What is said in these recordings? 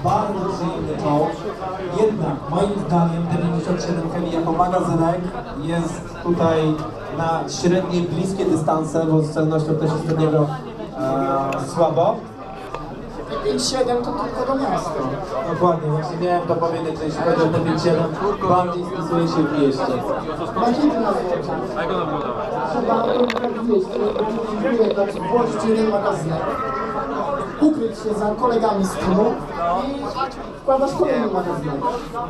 Bardzo przyjemny czołg. Jednak moim zdaniem T57 Heavy jako magazynek jest tutaj na średnie, bliskie dystanse, bo z celnością też jest do niego słabo. 5-7 to tylko do miasta. Dokładnie, właśnie miałem to powiedzieć, że jeśli chodzi o T57, bardziej spisuje się w mieście. Macie na złocie. Trzeba tak wieść, dziękuję, tak włożyć jeden magazynek, ukryć się za kolegami z tyłu i wkładasz kolejny magazynek.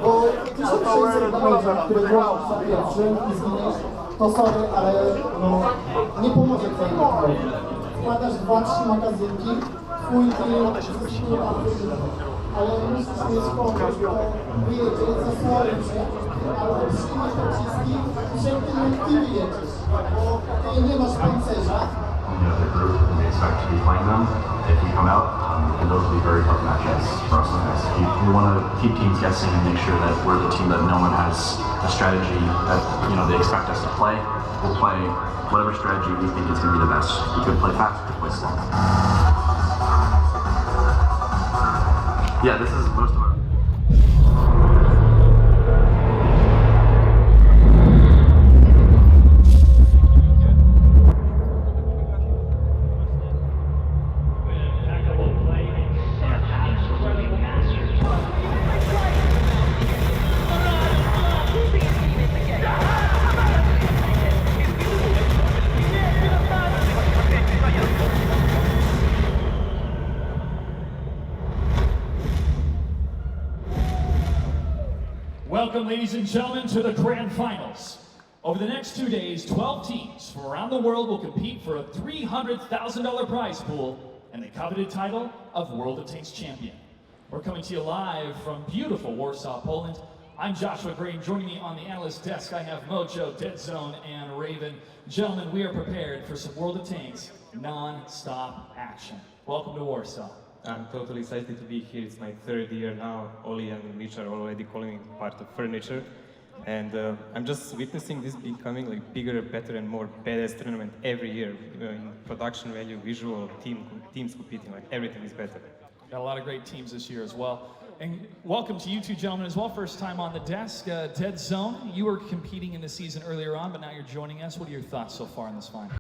Bo 1600 damage'a, który włożysz za pierwszym i zginiesz, to sorry, ale no, nie pomoże twojemu krowi. Wkładasz 2-3 magazynki, twój team zyskuje bardzo dużo. Ale musisz mieć kogoś, kto wyjedzie, zasłoni się, albo przyjmie pociski i przed tym ty wyjedziesz, bo ty nie masz pancerza. The other group, and we expect to be playing them if we come out, and those will be very tough matches for us to execute. We want to keep teams guessing and make sure that we're the team that no one has a strategy that they expect us to play. We'll play whatever strategy we think is going to be the best. We could play fast, we could play slow. Yeah, this is most of our. Welcome, ladies and gentlemen, to the grand finals. Over the next 2 days, 12 teams from around the world will compete for a $300,000 prize pool and the coveted title of World of Tanks champion. We're coming to you live from beautiful Warsaw, Poland. I'm Joshua Green. Joining me on the analyst desk, I have Mojo, Dead Zone, and Raven. Gentlemen, we are prepared for some World of Tanks non-stop action. Welcome to Warsaw. I'm totally excited to be here. It's my third year now. Oli and Mitch are already calling me part of furniture. And I'm just witnessing this becoming like bigger, better, and more badass tournament every year. In production value, visual, teams competing, like everything is better. Got a lot of great teams this year as well. And welcome to you two gentlemen as well. First time on the desk. Dead Zone, you were competing in the season earlier on, but now you're joining us. What are your thoughts so far in this final?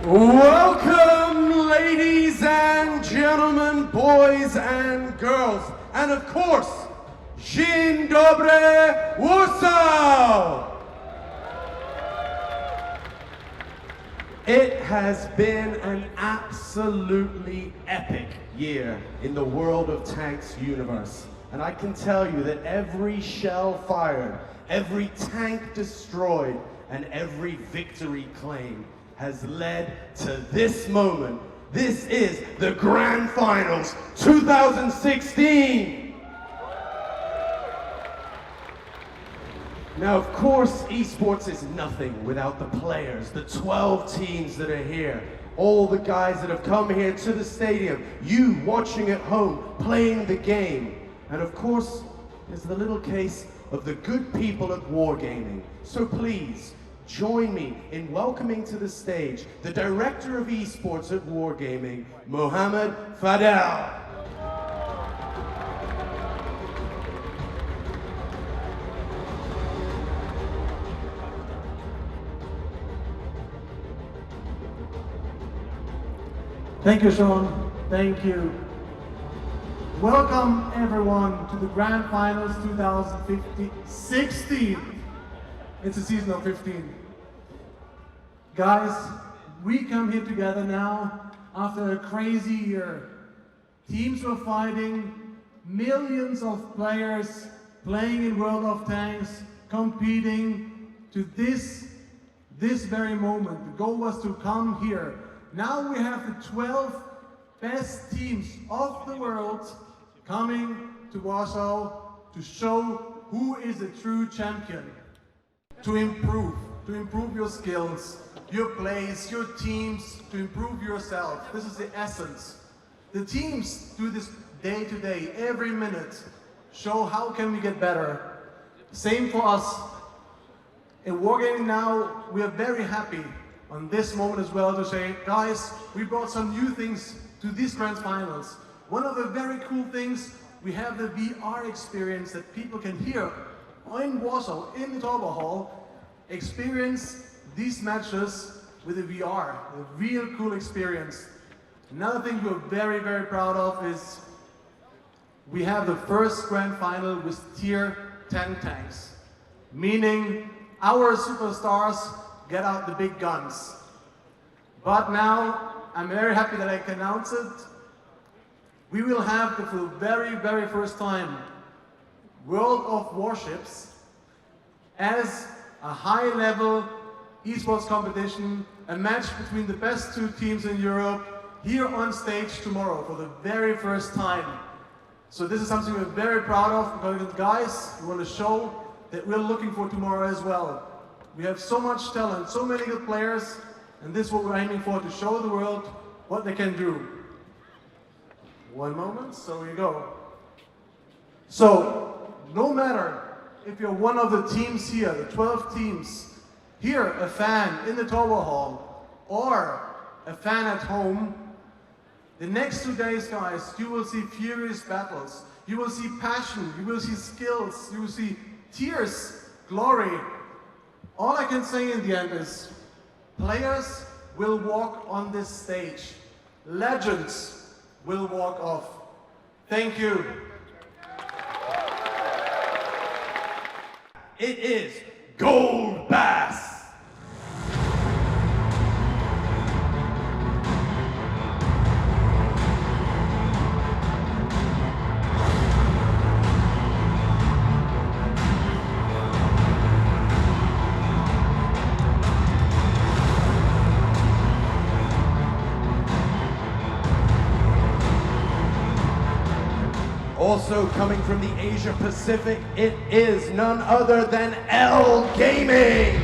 Welcome, ladies and gentlemen, boys and girls, and of course, Dzień dobry, Warsaw! It has been an absolutely epic year in the World of Tanks universe. And I can tell you that every shell fired, every tank destroyed, and every victory claimed has led to this moment. This is the Grand Finals 2016. Now, of course, esports is nothing without the players, the 12 teams that are here, all the guys that have come here to the stadium, you watching at home, playing the game. And of course, there's the little case of the good people at Wargaming. So please, join me in welcoming to the stage the director of esports at Wargaming, Mohammed Fadel. Thank you, Sean. Thank you. Welcome, everyone, to the Grand Finals 2016. It's a season of 15. Guys, we come here together now after a crazy year. Teams were fighting, millions of players playing in World of Tanks, competing to this very moment. The goal was to come here. Now we have the 12 best teams of the world coming to Warsaw to show who is a true champion. To improve your skills, your plays, your teams, to improve yourself. This is the essence. The teams do this day to day, every minute, show how can we get better. Same for us. In Wargaming now, we are very happy on this moment as well to say, guys, we brought some new things to these Grand Finals. One of the very cool things, we have the VR experience that people can hear in Warsaw, in the Torbo Hall, experience these matches with the VR, a real cool experience. Another thing we're very, very proud of is we have the first Grand Final with tier 10 tanks, meaning our superstars get out the big guns. But now, I'm very happy that I can announce it. We will have for the very, very first time World of Warships as a high-level esports competition, a match between the best two teams in Europe here on stage tomorrow for the very first time. So this is something we're very proud of because guys, we want to show that we're looking for tomorrow as well. We have so much talent, so many good players, and this is what we're aiming for, to show the world what they can do. One moment, so we go. So, no matter if you're one of the teams here, the 12 teams, here a fan in the Torbo Hall, or a fan at home, the next 2 days, guys, you will see furious battles. You will see passion, you will see skills, you will see tears, glory. All I can say in the end is, players will walk on this stage. Legends will walk off. Thank you. It is Gold Bass. Also coming from the Asia Pacific, it is none other than L Gaming.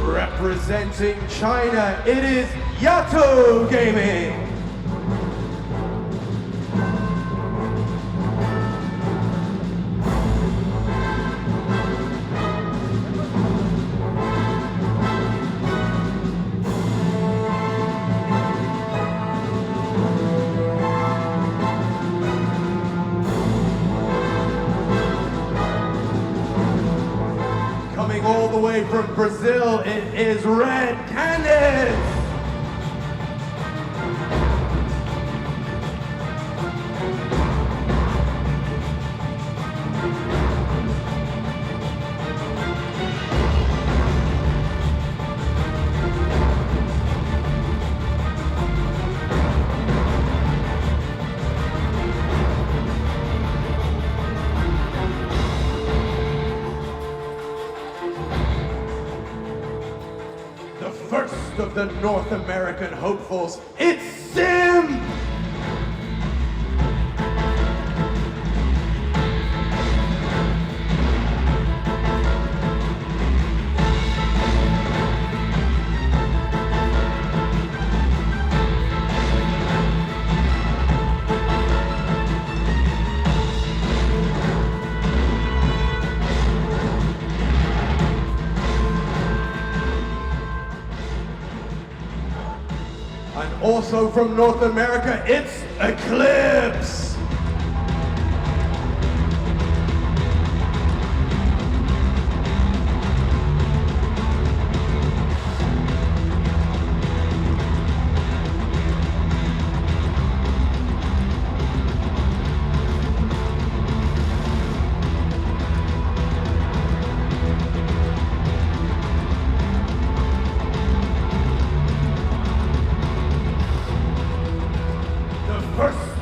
Representing China, it is Yato Gaming. the way from Brazil, it is Red Canids. Of the North American hopefuls, it's SIMP! Also from North America, it's eClipse!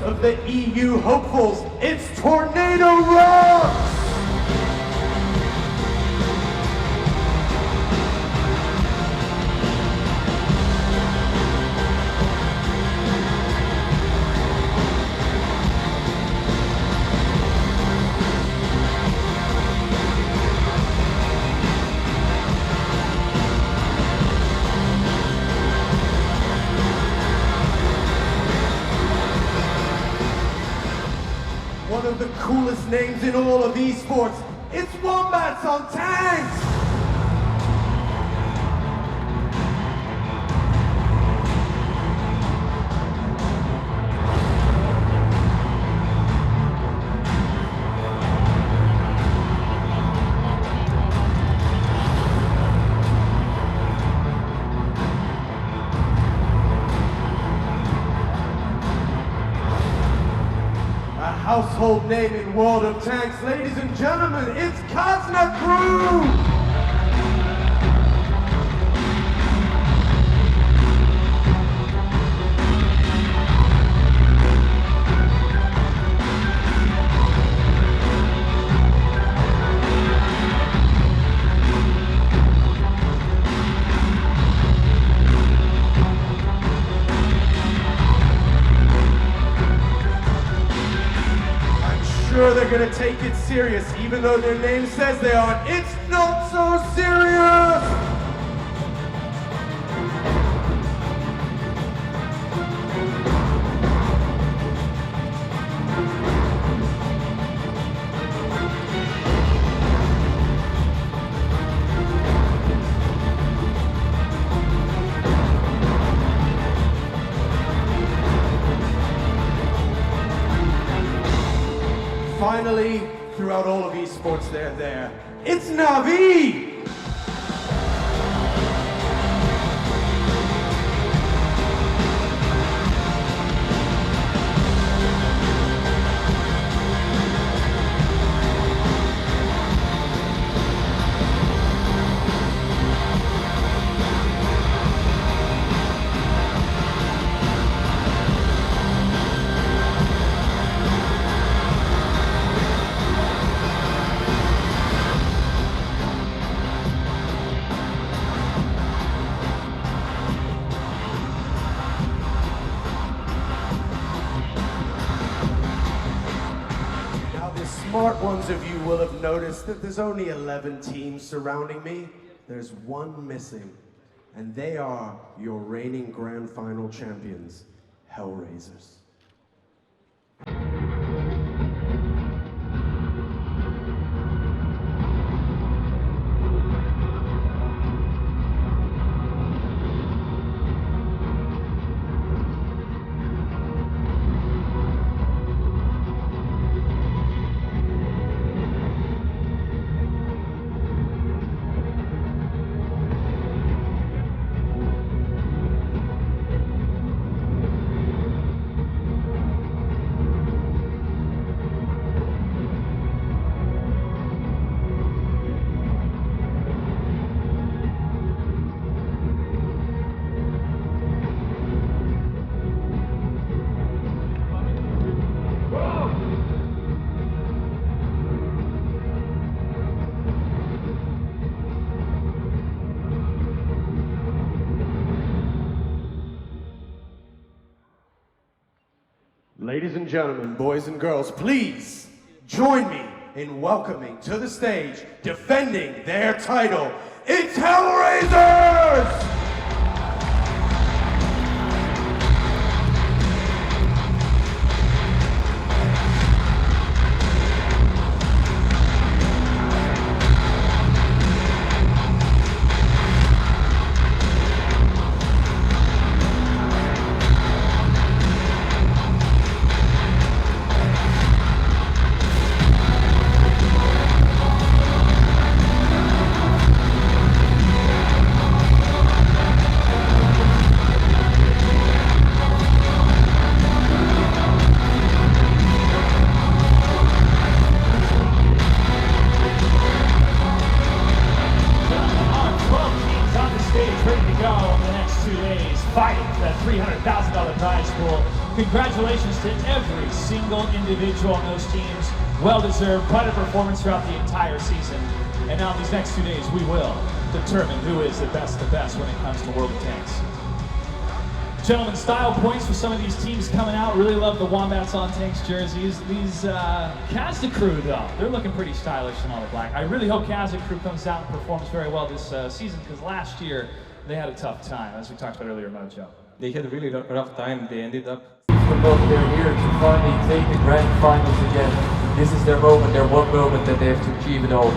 Of the EU hopefuls, it's Tornado.RoX! One of the coolest names in all of esports, it's Wombats on Tanks! Household name in World of Tanks, ladies and gentlemen, it's Kazna Kru! Sure, they're gonna take it serious, even though their name says they aren't. It's not so serious! Finally, throughout all of esports, they're there. It's Navi! Smart ones of you will have noticed that there's only 11 teams surrounding me. There's one missing, and they are your reigning Grand Final champions, HellRaisers. Ladies and gentlemen, boys and girls, please join me in welcoming to the stage, defending their title, it's HellRaisers! Congratulations to every single individual on those teams. Well-deserved, quite a performance throughout the entire season. And now these next 2 days, we will determine who is the best when it comes to World of Tanks. Gentlemen, style points for some of these teams coming out. Really love the Wombats on Tanks jerseys. These Kazna Kru, though, they're looking pretty stylish in all the black. I really hope Kazna Kru comes out and performs very well this season, because last year they had a tough time, as we talked about earlier, Mojo. They had a really rough time. They ended up. They're here to finally take the grand finals again. This is their moment, their one moment that they have to achieve it all.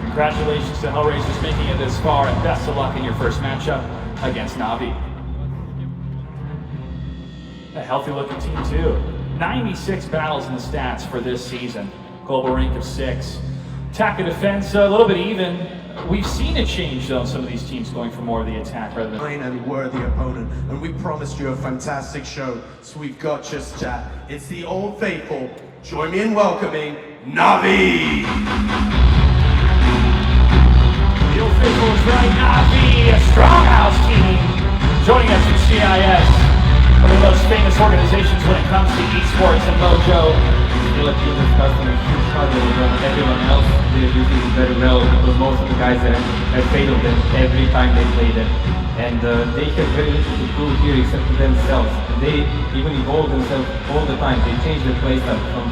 Congratulations to HellRaisers making it this far, and best of luck in your first matchup against Navi. A healthy looking team too. 96 battles in the stats for this season. Global rank of 6. Attack and defense a little bit even. We've seen a change though in some of these teams going for more of the attack rather than... And worthy opponent, and we promised you a fantastic show, so we've got just that. It's the Old Faithful. Join me in welcoming Navi! The Old Faithful is right, Navi, a stronghouse team, joining us from CIS, one of the most famous organizations when it comes to esports and Mojo. Still a team that's casting a huge shadow on everyone else. They're using it very well because most of the guys have failed them every time they play them. And they have very little to prove here except to themselves. And they even evolve themselves all the time. They change their playstyle from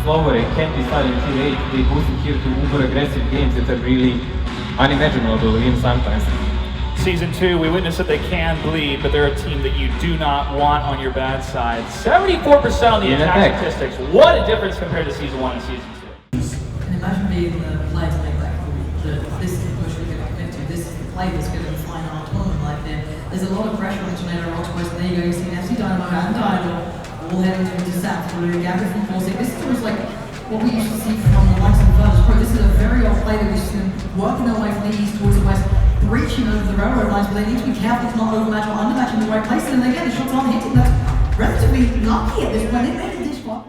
slower and campy style in Tier 8. They boosted here to uber aggressive games that are really unimaginable even sometimes. Season 2, we witnessed that they can bleed, but they're a team that you do not want on your bad side. 74% on the attack statistics. What a difference compared to Season 1 and Season 2. And imagine being the player to make that call. This is the push we're going to commit to. This is the play that's going to define our tournament life there. There's a lot of pressure on the Tornado.RoX boys. There you go, you're seeing FC Dynamo and Dynamo all heading into SAP through Gambit from Forsic. This is almost like what we used to see from the likes of Virtus Pro. This is a very old play that we've seen working their way from the east towards the west, breaching over the railroad lines, but they need to be careful to not overmatch or undermatch in the right places. And again, the shots aren't hitting. That's relatively lucky at this point. They made it this far.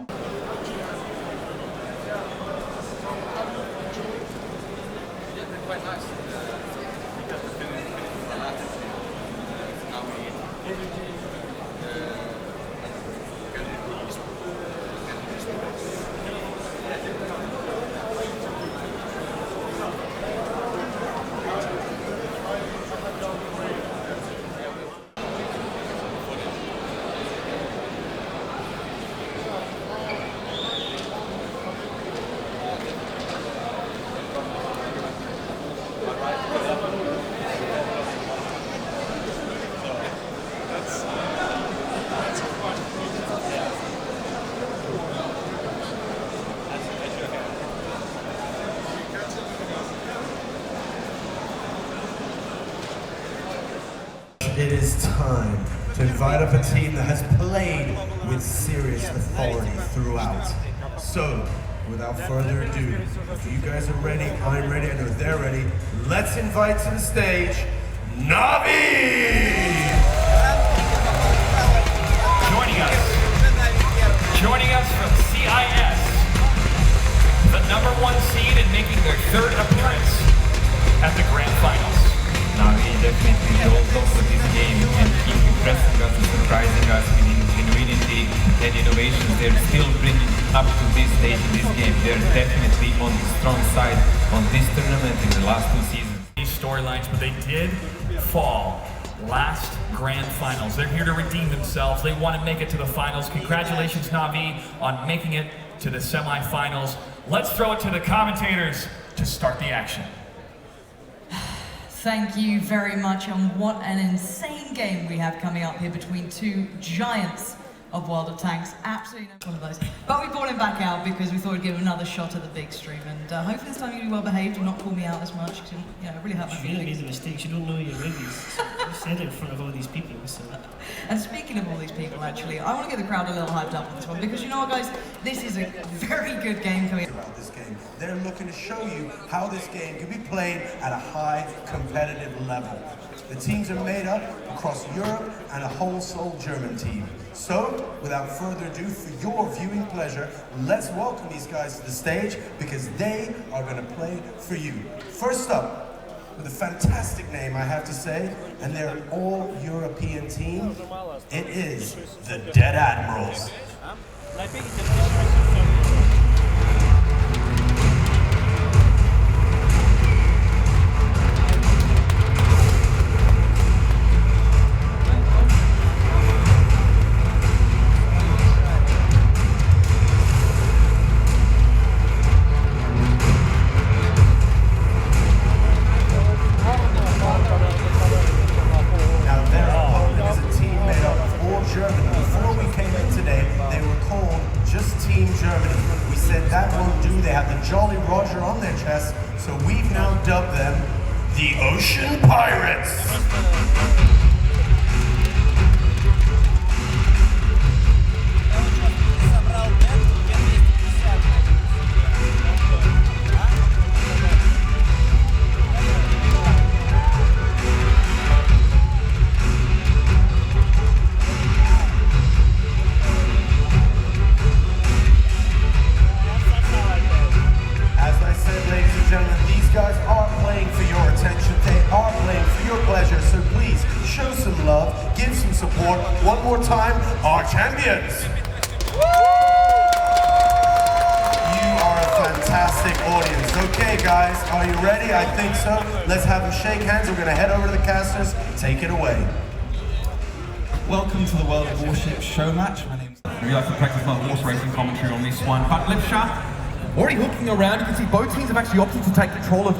It is time to invite up a team that has played with serious authority throughout. So, without further ado, if you guys are ready, I'm ready, I know they're ready, let's invite to the stage, Navi! Joining us from CIS, the #1 seed and making their 3rd appearance at the Grand Finals. Navi definitely holds off with this game and keep impressing us and surprising us with ingenuity and innovations. They're still bringing up to this stage in this game. They're definitely on the strong side on this tournament in the last 2 seasons. These storylines, but they did fall last grand finals. They're here to redeem themselves. They want to make it to the finals. Congratulations, Navi, on making it to the semifinals. Let's throw it to the commentators to start the action. Thank you very much, and what an insane game we have coming up here between two giants of World of Tanks. Absolutely no one of those. But we brought him back out because we thought we'd give him another shot at the big stream, and hopefully this time you'll be well behaved and not call me out as much, because it really hurt my feelings. She really made a mistake. She don't know your reviews. You said it in front of all these people. So. And speaking of all these people, actually, I want to get the crowd a little hyped up on this one, because you know what, guys? This is a very good game coming about this game. They're looking to show you how this game can be played at a high competitive level. The teams are made up across Europe and a whole soul German team. So, without further ado, for your viewing pleasure, let's welcome these guys to the stage because they are going to play for you. First up, with a fantastic name, I have to say, and they're an all-European team, it is the Dead Admirals. Take it away. Welcome to the World of Warships show match. My name's... We like to practice my horse racing commentary on this one. But Lipsha, already hooking around. You can see both teams have actually opted to take control of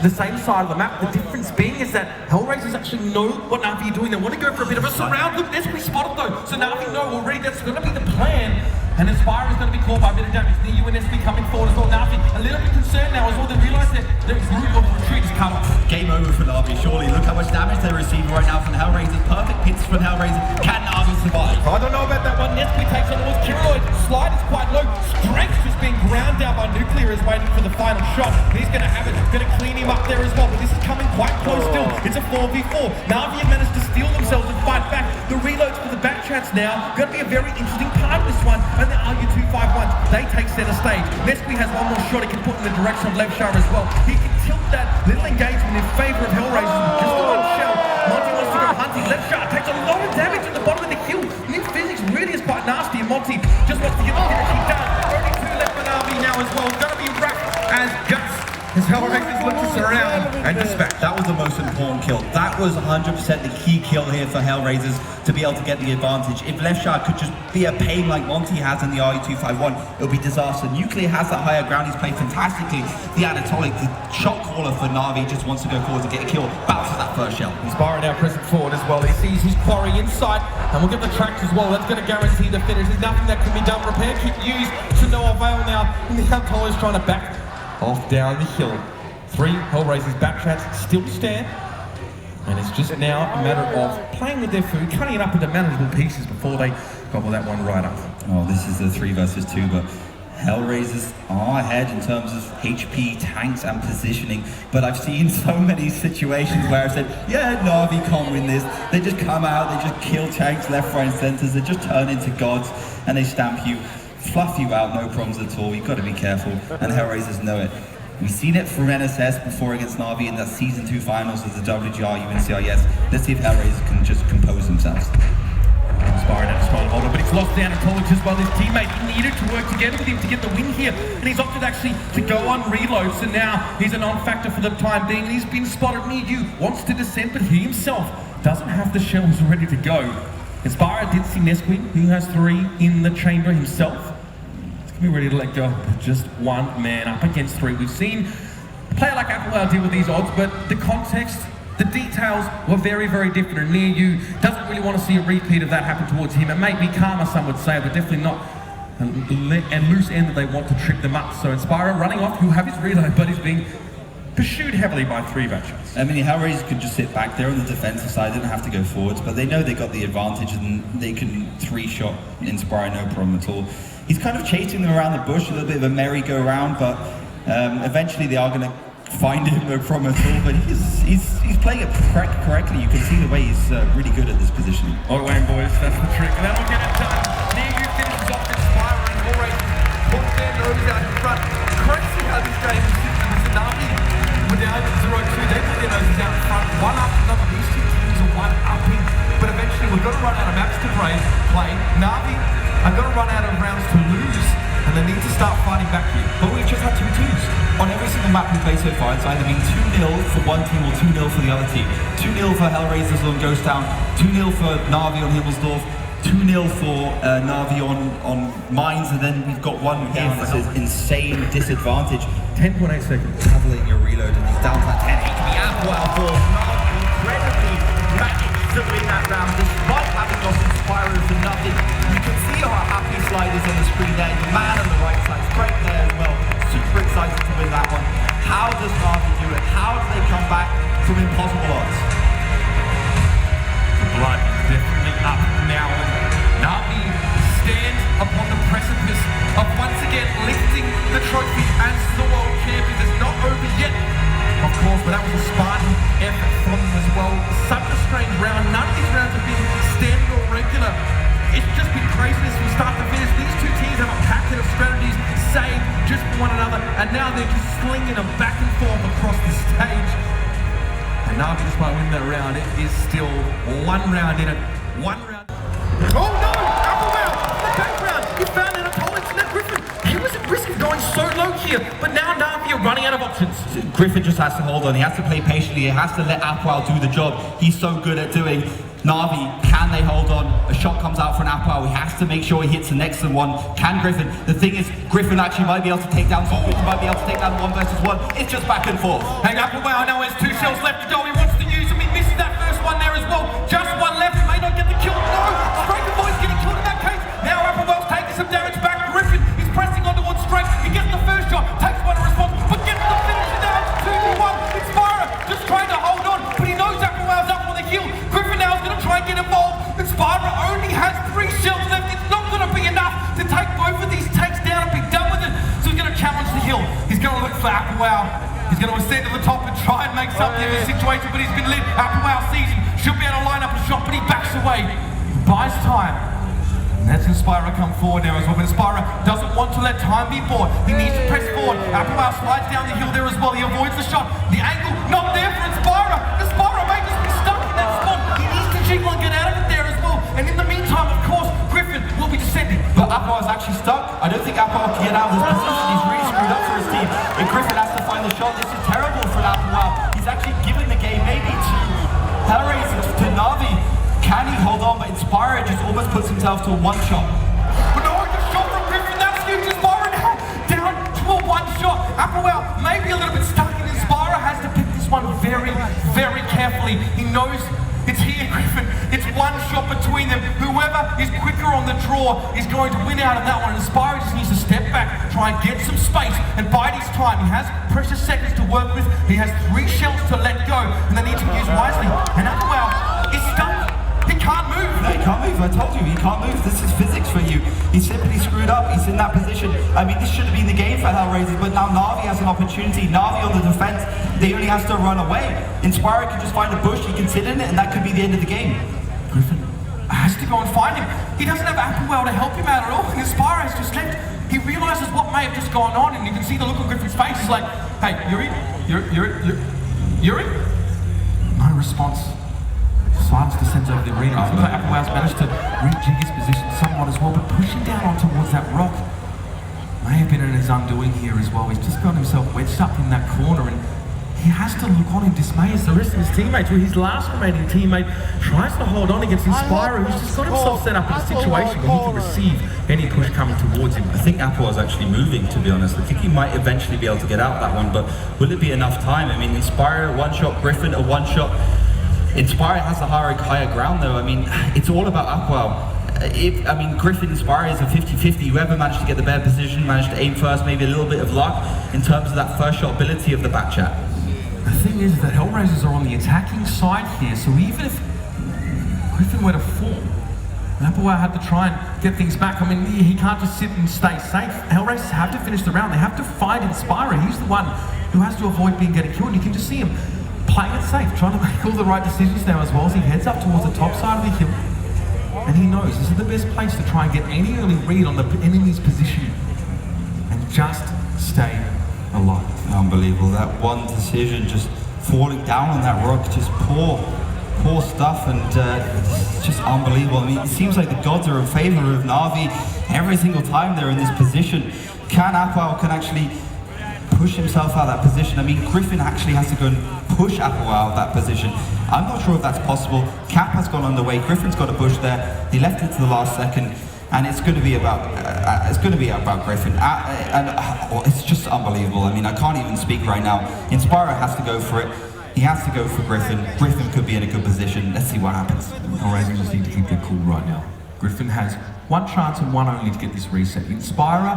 the same side of the map. The difference being is that HellRaisers actually know what Navi are doing. They want to go for a bit of a surround. Look, there's we spotted though. So Navi know already that's going to be the plan. And Inspire is going to be caught by a bit of damage. The UNSP coming forward as well. Navi a little bit concerned now as well. They realise that there's room of retreat has come. Game over for Navi, surely. Look how much damage they're receiving right now from HellRaisers. Perfect hits from HellRaisers. Can Navi survive? I don't know about that one. Nesby takes on towards Kiroid. Slide is quite low. Strength just being ground down by Nuclear is waiting for the final shot. He's going to have it. Going to clean him up there as well. But this is coming quite close still. It's a 4v4. Navi have managed to steal themselves and fight back. The reloads for the back chats now. Going to be a very interesting part of this one. And the RU251, they take center stage. Nesby has one more shot he can put in the direction of Levshar as well. He can tilt that little engagement in favor of HellRaisers with just the one shell. Monty wants to go hunting. Levshar takes a lot of damage at the bottom of the hill. New physics really is quite nasty, and Monty just wants to get the finishing done. Only two left for Navi now as well. Going to be wrapped as guts as HellRaisers look to surround and dispatch. That was the most important kill. That was 100% the key kill here for HellRaisers to be able to get the advantage. If Levshar could just be a pain like Monty has in the RU251, it'll be disaster. Nuclear has that higher ground. He's played fantastically. The Anatolic, the shot caller for Navi, just wants to go forward to get a kill. Bounces that first shell. Inspire now pressing forward as well. He sees his quarry inside, and we'll get the tracks as well. That's going to guarantee the finish. There's nothing that can be done. Repair kit used to no avail now. And the Anatolic is trying to back off down the hill. 3 HellRaisers back chats still stand. And it's just now a matter of playing with their food, cutting it up into manageable pieces before they gobble that one right up. Oh, this is a 3 versus 2, but HellRaisers are ahead in terms of HP, tanks, and positioning. But I've seen so many situations where I've said, yeah, Navi can't win this. They just come out, they just kill tanks left, right, and centers. They just turn into gods, and they stamp you, fluff you out, no problems at all. You've got to be careful, and HellRaisers know it. We've seen it from NSS before against Navi in that Season 2 finals of the WGL UNCIS. Let's see if HellRaisers can just compose themselves. Inspired at a holder, but it's lost down to Collage as well. His teammate needed to work together with him to get the win here, and he's opted actually to go on reloads, and now he's a non-factor for the time being, and he's been spotted near you, wants to descend, but he himself doesn't have the shells ready to go. Inspired did see Nesquik, who has 3 in the chamber himself. He's going to be ready to let go of just one man up against 3. We've seen a player like Applewell deal with these odds, but the context, the details were very, very different, and near you doesn't really want to see a repeat of that happen towards him. It may be karma, some would say, but definitely not a loose end that they want to trip them up. So Inspirer running off, who have his reload, but he's being pursued heavily by 3 matchups. I mean, HellRaisers could just sit back there on the defensive side, didn't have to go forwards, but they know they got the advantage and they can 3-shot Inspire, no problem at all. He's kind of chasing them around the bush, a little bit of a merry-go-round, but eventually they are going to find him, no problem at all, but he's playing it correctly. You can see the way he's really good at this position. All right, boys, that's the trick. And that'll get it done. Near you finishes off Inspire and HellRaisers put their nose out in front. Crazy how this game is sitting. Navi were down at 0-2. They put their noses out in front. One after another. These 2 teams are one-upping. But eventually we've got to run out of maps to play. Navi are going to run out of rounds to lose, and they need to start fighting back here. But we've just had 2 twos. On every single map we've played so far, it's either been 2-0 for one team or 2-0 for the other team. 2-0 for HellRaisers on Ghost Town, 2-0 for Navi on Himmelsdorf, 2-0 for Navi on Mines, and then we've got one here for this insane disadvantage. 10.8 seconds. Traveling your reload, and he's down to 10 HP. Applewell for Navi incredibly managed to win that round despite having lost Inspirer for nothing. You can see how happy Slide is on the screen there. The man on the right side, straight there as well. Super excited to win that one. How does Navi do it? How do they come back from impossible odds? The blood is definitely up now, and Navi stands upon the precipice of once again lifting the trophy as the World Champions. It's not over yet, of course, but that was a Spartan effort from them as well. Such a strange round. None of these rounds have been standard or regular. It's just been craziness from start to finish. These 2 teams have a packet of strategies saved just for one another, and now they're just slinging them back and forth across the stage. And Navi, despite winning that round, it is still 1 round in it. 1 round. Oh no! Applewell! The background! He found an opponent in that Griffin. He was at risk of going so low here, but now Navi are running out of options. Griffin just has to hold on. He has to play patiently. He has to let Applewell do the job he's so good at doing. Navi, can they hold on? A shot comes out for an Applewell. He has to make sure he hits the next one. Can Griffin? The thing is, Griffin actually might be able to take down someone. He might be able to take down 1 versus 1. It's just back and forth. Hey, Applewell now has 2 shells left to go. He wants to use them. He misses that first one there as well. Just 1 left. He may not get the kill. No! Striker boy's getting killed in that case. Now Applewell's taking some damage back. Griffin is pressing on towards Strike. He gets the first shot, takes 1 response, but gets the finish now. 2-1. Inspirer just trying to hold on, but he knows Applewell's up on the hill. Griffin now is going to try and get involved. Inspirer only has 3 shells left. It's not going to be enough to take both of these takes down and be done with it. So he's going to challenge the hill. He's going to look for Applewell. He's going to ascend to the top and try and make something of the situation, but he's been lit. Applewell sees him. Should be able to line up a shot, but he backs away. He buys time. And that's Inspirer come forward now as well, but Inspirer doesn't want to let time be bought. He needs to press forward. Applewell slides down the hill there as well. He avoids the shot. The angle not there for Inspirer. Inspirer may just be stuck in that spot. He needs to jiggle and get out of it there as well. And in the meantime, of course, Griffin will be descending. But Applewell's actually stuck. I don't think Applewell can get out of this position. He's really screwed up for his team. And Griffin has to find the shot. This is terrible for Applewell. He's actually given the game maybe to HellRaisers, to Navi. Can he hold on? But Inspirer just almost puts himself to a 1 shot. But no, good shot from Griffin. That's huge. Inspirer now down to a 1 shot. Applewell maybe a little bit stuck, and Inspirer has to pick this one very, very carefully. He knows it's here, Griffin. It's 1 shot between them. Whoever is quicker on the draw is going to win out of that one. Inspirer just needs to step back, try and get some space, and bide his time. He has precious seconds to work with. He has 3 shells to let go, and they need to use wisely. And Applewell is stuck. He can't move. No, he can't move. I told you, he can't move. This is physics for you. He's simply screwed up. He's in that position. I mean, this should have been the game for HellRaisers, but now Navi has an opportunity. Navi on the defense, they only has to run away. Inspirer can just find a bush, he can sit in it, and that could be the end of the game. Griffin has to go and find him. He doesn't have Applewell to help him out at all, and Inspirer has just left. He realizes what may have just gone on, and you can see the look on Griffin's face. He's like, hey, Yuri? No response. Silence descends over the arena. It seems like Applewow's managed to rejig his position somewhat as well, but pushing down on towards that rock may have been in his undoing here as well. He's just got himself wedged up in that corner, and he has to look on in dismay as the rest of his teammates, where his last remaining teammate tries to hold on against Inspira, who's just got himself set up in a situation where he can receive any push coming towards him. I think Applewow's actually moving, to be honest. I think he might eventually be able to get out that one, but will it be enough time? I mean, Inspira, one shot, Griffin, a one shot. Inspira has the higher ground though. I mean, it's all about Applewell. Griffin Inspira is a 50-50. Whoever managed to get the better position, managed to aim first, maybe a little bit of luck in terms of that first shot ability of the back chat. The thing is that HellRaisers are on the attacking side here, so even if Griffin were to fall, Applewell had to try and get things back. I mean, he can't just sit and stay safe. HellRaisers have to finish the round. They have to fight Inspira. He's the one who has to avoid being getting killed. You can just see him playing it safe, trying to make all the right decisions now as well as he heads up towards the top side of the hill. And he knows this is the best place to try and get any early read on the enemy's position and just stay alive. Unbelievable. That one decision, just falling down on that rock, just poor stuff, and it's just unbelievable. I mean, it seems like the gods are in favor of Na'Vi every single time they're in this position. Applewell can actually push himself out of that position. I mean, Griffin actually has to go and push Applewell out of that position. I'm not sure if that's possible. Cap has gone underway. Griffin's got a push there. He left it to the last second, and it's going to be about Griffin. It's just unbelievable. I mean, I can't even speak right now. Inspira has to go for it. He has to go for Griffin. Griffin could be in a good position. Let's see what happens. HellRaisers just need to keep their cool right now. Griffin has one chance and one only to get this reset. Inspira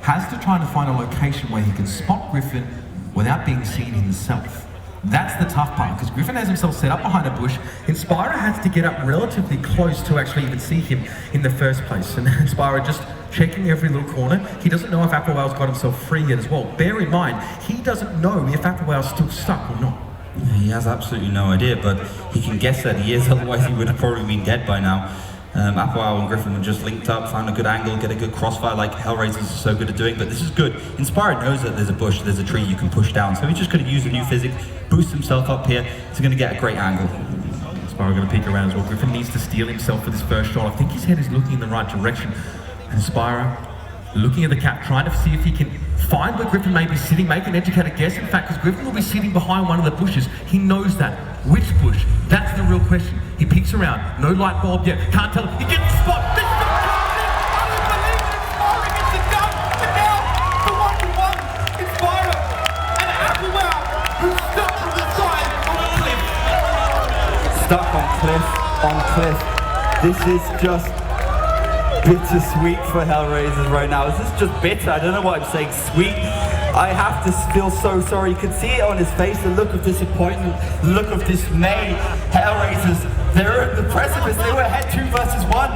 has to try to find a location where he can spot Griffin without being seen himself. That's the tough part, because Griffin has himself set up behind a bush. Inspira has to get up relatively close to actually even see him in the first place. And Inspira just checking every little corner. He doesn't know if Applewell's got himself free yet as well. Bear in mind, he doesn't know if Applewell's still stuck or not. He has absolutely no idea, but he can guess that he is, otherwise he would have probably been dead by now. Applewell and Griffin were just linked up, found a good angle, get a good crossfire like HellRaisers are so good at doing, but this is good. Inspira knows that there's a bush, there's a tree you can push down, so he's just going to use the new physics, boost himself up here, he's going to get a great angle. Inspira going to peek around as well. Griffin needs to steel himself for this first shot. I think his head is looking in the right direction. And Inspira looking at the cap, trying to see if he can find where Griffin may be sitting, make an educated guess. In fact, because Griffin will be sitting behind one of the bushes. He knows that. Which bush? That's the real question. He peeks around. No light bulb yet. Can't tell him. He gets the spot. This is Inspira gets the gun, and now the 1-1. Inspira and Applewell, who's stuck to the side on a cliff. Stuck on cliff. This is just bittersweet for HellRaisers right now. Is this just bitter? I don't know why I'm saying sweet. I have to feel so sorry. You can see it on his face, the look of disappointment, the look of dismay. HellRaisers, they're at the precipice. They were ahead 2 versus 1,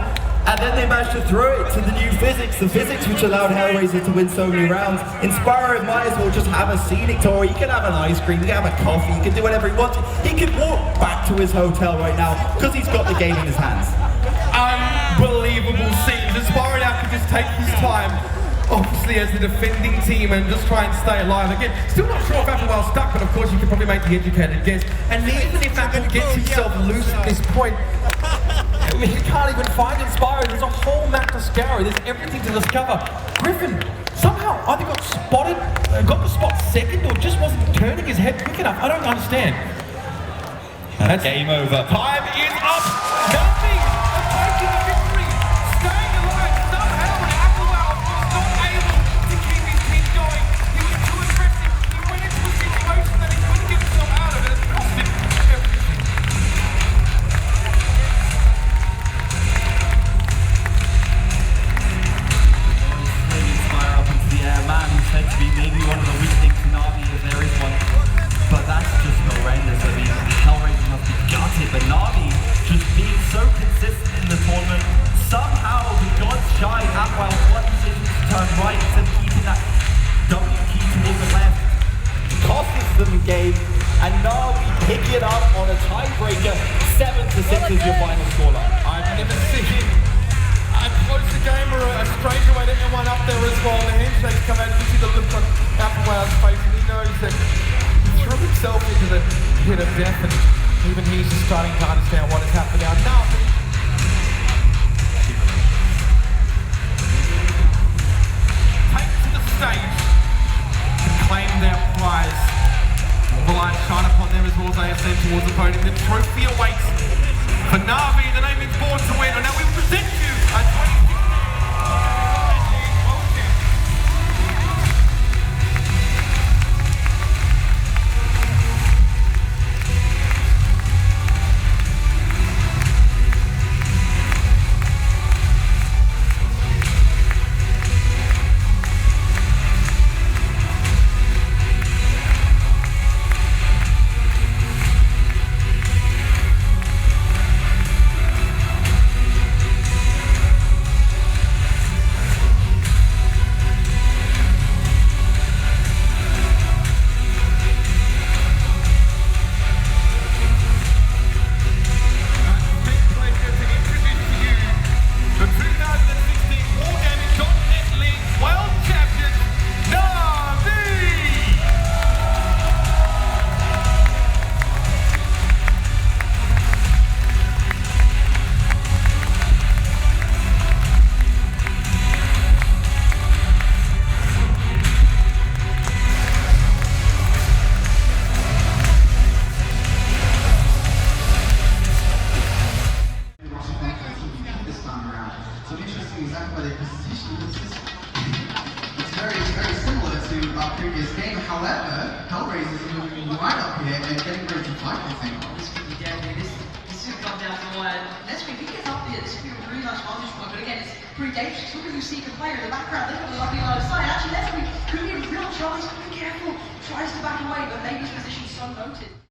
and then they managed to throw it to the new physics, the physics which allowed HellRaisers to win so many rounds. Inspira might as well just have a scenic tour. He can have an ice cream, he can have a coffee, he can do whatever he wants. He can walk back to his hotel right now because he's got the game in his hands. Unbelievable scenes. Inspira now can just take his time, obviously as the defending team, and just try and stay alive. Again, still not sure if Applewell's stuck, but of course you can probably make the educated guess. And even if Apple gets himself loose at this point, I mean, he can't even find Inspira. There's a whole map to scour. There's everything to discover. Griffin somehow either got spotted, got the spot second, or just wasn't turning his head quick enough. I don't understand. That's game over. Time is up. Nothing. Taking the victory. Staying alive somehow, and Applewell was not able to keep his team going. He was too aggressive. He went into a situation that he couldn't get himself out of, and it cost him everything. Inspire up into the air. Man who's said to be maybe one of the weak things in Na'Vi if there is one. But that's just horrendous. I mean, HellRaisers must be gutted, but Na'Vi just being so consistent in the tournament. Somehow the gods shine Applewell one decision to turn right instead of keeping that W key towards the left. Cost them the game, and Na'Vi pick it up on a tiebreaker. 7-6 is your final scoreline. I've never seen a closer game or a stranger way to get one up there as well. The handshakes come out, you see the look on Applewell's face, and he knows that he threw himself into the pit of death, and Even he's just starting to understand what is happening now. Navi take to the stage to claim their prize. The light shine upon them as well as they ascend towards the podium. The trophy awaits for Navi. The name is born to win. And now we present you a 2016 World Champions. World Champions, Navi! This time around. So interesting exactly where they position. It's very similar to our previous game. However, HellRaisers are moving right up here and getting ready to fight, I think. This could be deadly. This is going to come down to one. Let's see if he gets up here. This could be a really nice vantage point. But again, it's pretty dangerous. Look at who's seeking player in the background. They've got a lovely line of sight. Actually, Leslie could be a real chance. Be careful. Tries to back away, but maybe his position's so noted.